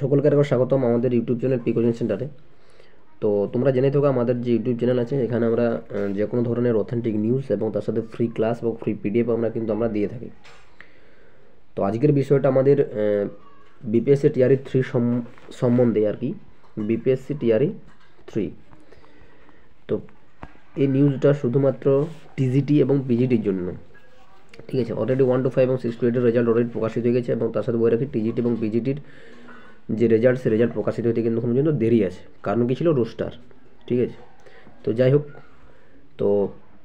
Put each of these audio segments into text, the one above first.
সকলকে আরেকবার স্বাগতম আমাদের ইউটিউব চ্যানেল পি কোচিং সেন্টারে। তো তোমরা জেনে থাকো আমাদের যে ইউটিউব চ্যানেল আছে এখানে আমরা যে কোনো ধরনের অথেন্টিক নিউজ এবং তার সাথে ফ্রি ক্লাস এবং ফ্রি পিডিএফ আমরা দিয়ে থাকি। তো আজকের বিষয়টা আমাদের বিপিএসসি টিআরই 3 সম্বন্ধে আর কি, বিপিএসসি টিআরই 3। তো এই নিউজটা শুধুমাত্র টিজিটি এবং পিজিটির জন্য, ঠিক আছে। অলরেডি 1 to 5 এবং 6 to 8 এর রেজাল্ট অলরেডি প্রকাশিত হয়ে গেছে এবং তার সাথে বলে রাখি টিজিটি এবং পিজিটির যে রেজাল্ট, সে রেজাল্ট প্রকাশিত হতে কিন্তু পর্যন্ত দেরি আছে, কারণ কি ছিল রোস্টার, ঠিক আছে। তো যাই হোক, তো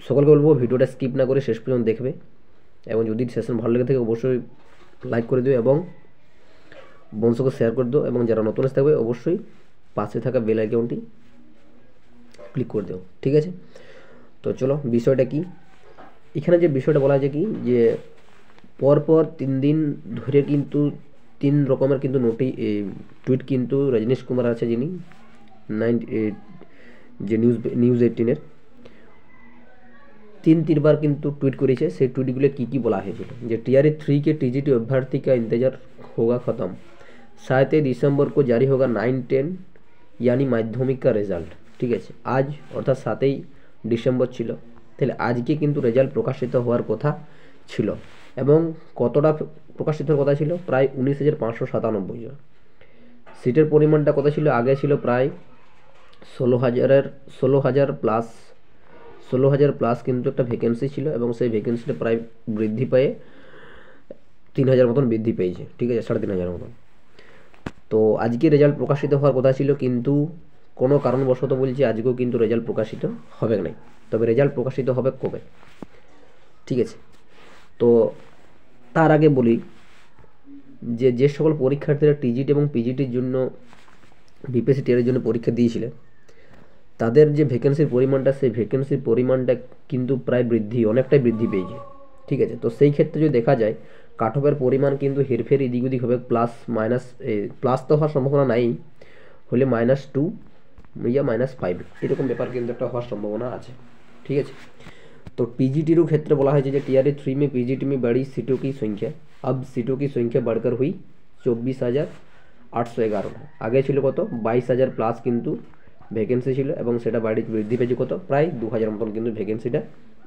সকলকে বলবো ভিডিওটা স্কিপ না করে শেষ পর্যন্ত দেখবে এবং যদি সেশন ভালো লেগে থাকে অবশ্যই লাইক করে দিও এবং বন্ধুকে শেয়ার করে দিও এবং যারা নতুন থাকবে অবশ্যই পাশে থাকা বেল আইকনটি ক্লিক করে দিও, ঠিক আছে। তো চলো বিষয়টা কি, এখানে যে বিষয়টা বলা আছে কি যে পরপর 3 দিন ধরে কিন্তু 3 রকমের কিন্তু টুইট কিন্তু রজনীশ কুমার আছে, যিনি যে নিউজ 18-এর 3 বার কিন্তু টুইট করেছে। সেই টুইটগুলো কী বলা হয়েছিল যে टीआरई 3 के टीजीटी अभ्यर्थी का इंतजार होगा ख़त्म, 7 दिसंबर को जारी होगा 9-10 यानी माध्यमिक का রেজাল্ট, ঠিক আছে। আজ অর্থাৎ 7ই ডিসেম্বর ছিল, তাহলে আজকে কিন্তু রেজাল্ট প্রকাশিত হওয়ার কথা ছিল এবং কতটা প্রকাশিত হওয়ার কথা ছিল, প্রায় 19,597 জন। সিটের পরিমাণটা কত ছিল, আগে ছিল প্রায় 16,000 প্লাস কিন্তু একটা ভ্যাকেন্সি ছিল এবং সেই ভ্যাকেন্সিটা প্রায় বৃদ্ধি পেয়ে 3,000 মতন বৃদ্ধি পেয়েছে, ঠিক আছে, 3,500 মতন। তো আজকে রেজাল্ট প্রকাশিত হওয়ার কথা ছিল, কিন্তু কোনো কারণবশত বলছি আজকেও কিন্তু রেজাল্ট প্রকাশিত হবে না। তবে রেজাল্ট প্রকাশিত হবে কবে, ঠিক আছে। তো তার আগে বলি যে সকল পরীক্ষার্থীরা টিজিটি এবং পিজিটির জন্য বিপিএসসি টিআরইর জন্য পরীক্ষা দিয়েছিলেন, তাদের যে ভ্যাকেন্সির পরিমাণটা, সেই ভ্যাকেন্সির পরিমাণটা কিন্তু প্রায় অনেকটাই বৃদ্ধি পেয়েছে, ঠিক আছে। তো সেই ক্ষেত্রে যদি দেখা যায় কাট অফের পরিমাণ কিন্তু হেরফের এদিক ওদিক হবে, প্লাস তো হওয়ার সম্ভাবনা নাই, হলে -2 या -5 এরকম ব্যাপার কিন্তু একটা হওয়ার সম্ভাবনা আছে, ঠিক আছে। तो टीजीटीर क्षेत्र बोला है जो टीआरई 3 में पीजीटी में बढ़ी सीटों की संख्या, अब सीटों की संख्या बढ़कर हुई 24,811। आगे छिलो कत 22,000 प्लस किन्तु ভ্যাকেন্সি ছিল এবং সেটা বৃদ্ধি পেয়েছে কত, প্রায় 2,000 মতন কিন্তু ভ্যাকেন্সিটা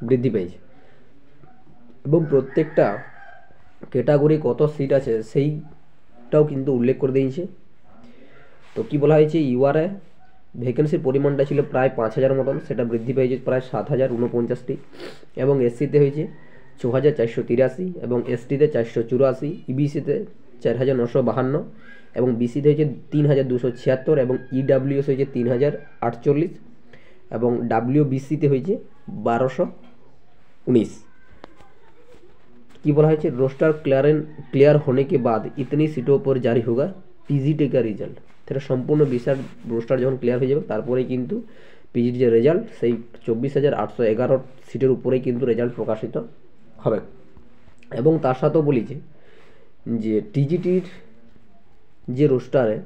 বৃদ্ধি পেয়েছে এবং প্রত্যেকটা ক্যাটাগরি কত সিট আছে সেইটাও কিন্তু উল্লেখ করে দিয়েছে। তো কি বলা হয়েছে, ইউআরএ ভ্যাকেন্সির পরিমাণটা ছিল প্রায় 5,000 মতন, সেটা বৃদ্ধি পেয়েছে প্রায় 7,049টি এবং এসসিতে হয়েছে 4,483 এবং এসটিতে 484, ইবিসিতে 4,952 এবং বিসিতে হয়েছে 3,276 এবং ইডাব্লিউএস হয়েছে 3,048 এবং ডাব্লিউবিসিতে হয়েছে 1,219। কি বলা হয়েছে, रोस्टर क्लियर होने के बाद इतनी सीटों पर जारी होगा पीजीटी का रिजल्ट। তাহলে সম্পূর্ণ বিশাল রোস্টার যখন ক্লিয়ার হয়ে যাবে তারপরেই কিন্তু পিজিটি যে রেজাল্ট সেই 24,811 সিটের উপরেই কিন্তু রেজাল্ট প্রকাশিত হবে। এবং তার সাথেও বলি যে টিজিটির যে রোস্টারে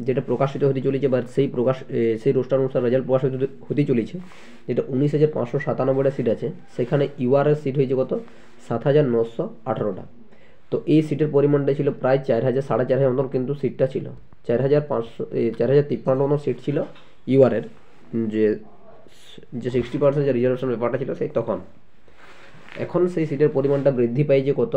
যেটা প্রকাশিত হতে চলেছে বা সেই রোস্টার অনুসারে রেজাল্ট প্রকাশিত হতে চলেছে, যেটা 19,597টা সিট আছে, সেখানে ইউআরএস সিট হয়েছে কত, 7,918টা। তো এই সিটের পরিমাণটা ছিল প্রায় 4,000 মতন কিন্তু সিটটা ছিল, 4,553 মতন সিট ছিল ইউআরের, যে 60% যে রিজার্ভেশন ব্যাপারটা ছিল সেই তখন। এখন সেই সিটের পরিমাণটা বৃদ্ধি পাইছে কত,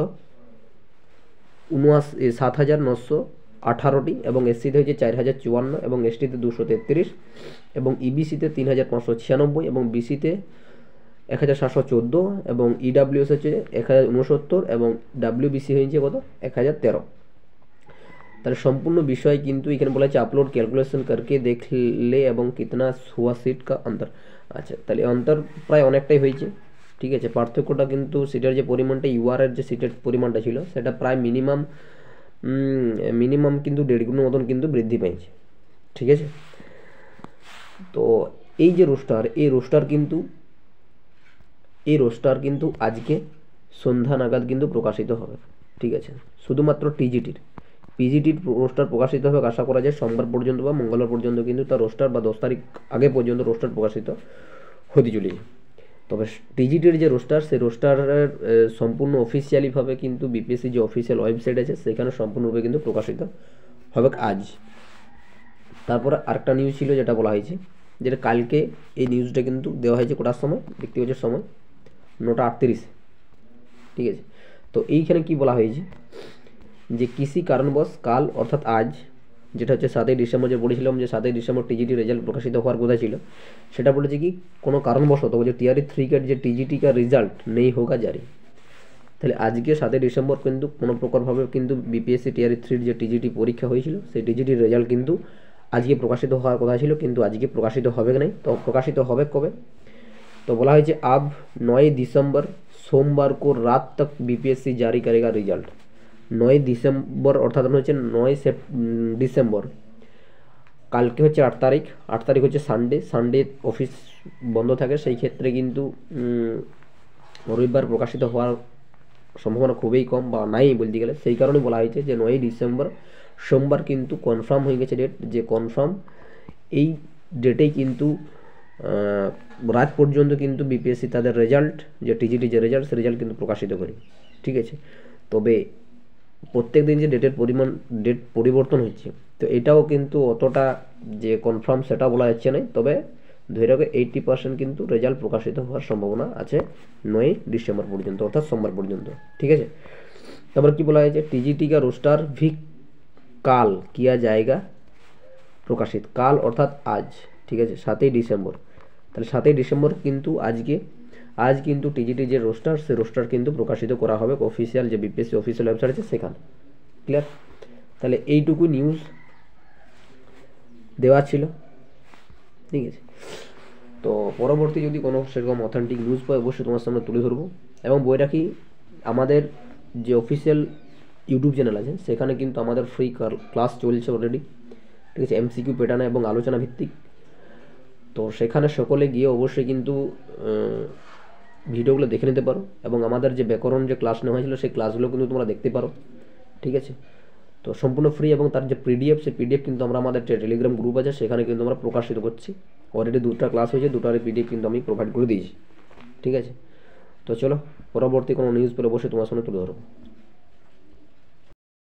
7,918টি এবং এসসিতে হয়েছে 4,054 এবং এসটিতে 233 এবং ইবিসিতে 3,596 এবং বিসিতে 1,714 এবং ইডাব্লিউএস হচ্ছে 1,069 এবং ডাব্লিউবিসি হয়েছে কত, 1,013। তাহলে সম্পূর্ণ বিষয় কিন্তু এখানে বলা হচ্ছে আপলোড ক্যালকুলেশন করকে দেখলে এবং কিতনা হুয়া সিট কা অন্তর। আচ্ছা, তাহলে অন্তর প্রায় অনেকটাই হয়েছে, ঠিক আছে। পার্থক্যটা কিন্তু সিটের যে পরিমাণটা, ইউআরের যে সিটের পরিমাণটা ছিল সেটা প্রায় মিনিমাম কিন্তু 1.5 গুণ মতন কিন্তু বৃদ্ধি পেয়েছে, ঠিক আছে। তো এই যে রোস্টার, এই রোস্টার কিন্তু আজকে সন্ধ্যা নাগাদ কিন্তু প্রকাশিত হবে, ঠিক আছে। শুধুমাত্র পিজিটির রোস্টার প্রকাশিত হবে আশা করা যায় সোমবার পর্যন্ত বা মঙ্গলবার পর্যন্ত কিন্তু তার রোস্টার বা 10 তারিখ আগে পর্যন্ত রোস্টার প্রকাশিত হতে চলেছে। তবে টিজিটির যে রোস্টার, সেই রোস্টারের সম্পূর্ণ অফিসিয়ালিভাবে কিন্তু বিপিএসসি যে অফিসিয়াল ওয়েবসাইট আছে সেখানে সম্পূর্ণরূপে কিন্তু প্রকাশিত হবে আজ। তারপরে আরেকটা নিউজ ছিল যেটা বলা হয়েছে, যেটা কালকে এই নিউজটা কিন্তু দেওয়া হয়েছে কোটার সময়, দেখতে পাচ্ছ সময় 9:38, ঠিক আছে। তো এইখানে কি বলা হয়েছে যে কৃষি কারণবশ কাল অর্থাৎ আজ, যেটা হচ্ছে 7ই ডিসেম্বর, যে বলেছিলাম যে 7ই ডিসেম্বর টিজিটি রেজাল্ট প্রকাশিত হওয়ার কথা ছিল, সেটা বলেছে কি কোনো কারণবশত যে টিআরই 3 का যে টিজিটি का রিজাল্ট নেই হোগা জারি। তাহলে আজকে 7ই ডিসেম্বর কিন্তু কোনো প্রকারভাবে কিন্তু বিপিএসসি টিআরই 3 যে টিজিটি পরীক্ষা হয়েছিল সেই টিজিটির রেজাল্ট কিন্তু আজকে প্রকাশিত হওয়ার কথা ছিল, কিন্তু আজকে প্রকাশিত হবে নাই। তো প্রকাশিত হবে কবে? तो बोला है अब 9 दिसंबर सोमवार को रात तक बीपीएससी जारी करेगा रिजल्ट। 9 ডিসেম্বর অর্থাৎ হচ্ছে 9 ডিসেম্বর, কালকে হচ্ছে 8 তারিখ, 8 তারিখ হচ্ছে সানডে, সানডে অফিস বন্ধ থাকে, সেই ক্ষেত্রে কিন্তু রবিবার প্রকাশিত হওয়ার সম্ভাবনা খুবই কম বা নাই বলতে গেলে। সেই কারণে বলা হয়েছে যে 9 ডিসেম্বর সোমবার কিন্তু কনফার্ম হয়ে গেছে ডেট, যে কনফার্ম এই ডেটেই কিন্তু রাত পর্যন্ত কিন্তু বিপিএসসি তাদের রেজাল্ট, যে টিজিটি যে রেজাল্ট, সে রেজাল্ট কিন্তু প্রকাশিত করে, ঠিক আছে। তবে প্রত্যেক দিন যে ডেট পরিবর্তন হচ্ছে, তো এটাও কিন্তু অতটা যে কনফার্ম সেটা বলা যাচ্ছে না, তবে ধরে রাখো 80% কিন্তু রেজাল্ট প্রকাশিত হওয়ার সম্ভাবনা আছে 9 ডিসেম্বর পর্যন্ত, অর্থাৎ সোমবার পর্যন্ত, ঠিক আছে। তারপর কি বলা হয়েছে, টিজিটি का रोस्टर भी কাল किया जाएगा প্রকাশিত, কাল অর্থাৎ আজ, ঠিক আছে, 7ই ডিসেম্বর। তাহলে 7ই ডিসেম্বর কিন্তু আজ কিন্তু টিজিটি যে রোস্টার, সে রোস্টার কিন্তু প্রকাশিত করা হবে অফিসিয়াল যে বিপিএসসি অফিসিয়াল ওয়েবসাইট আছে সেখানে, ক্লিয়ার। তাহলে এইটুকু নিউজ দেওয়া ছিল, ঠিক আছে। তো পরবর্তী যদি কোনো সেরকম অথেন্টিক নিউজ পাই অবশ্যই তোমার সামনে তুলে ধরবো। এবং বইটা কি আমাদের যে অফিসিয়াল ইউটিউব চ্যানেল আছে সেখানে কিন্তু আমাদের ফ্রি ক্লাস চলছে অলরেডি, ঠিক আছে, এমসিকিউ প্যাটার্ন এবং আলোচনা ভিত্তিক। তো সেখানে সকলে গিয়ে অবশ্যই কিন্তু ভিডিওগুলো দেখে নিতে পারো, এবং আমাদের যে ব্যাকরণ যে ক্লাস নেওয়া হয়েছিল সেই ক্লাসগুলো কিন্তু তোমরা দেখতে পারো, ঠিক আছে। তো সম্পূর্ণ ফ্রি, এবং তার যে পিডিএফ, সেই পিডিএফ কিন্তু আমরা আমাদের টেলিগ্রাম গ্রুপ আছে সেখানে কিন্তু আমরা প্রকাশিত করছি। অলরেডি 2টা ক্লাস হয়েছে, 2টার পিডিএফ কিন্তু আমি প্রোভাইড করে দিয়েছি, ঠিক আছে। তো চলো পরবর্তী কোনো নিউজ পেলে অবশ্যই তোমার সামনে তুলে ধরবো।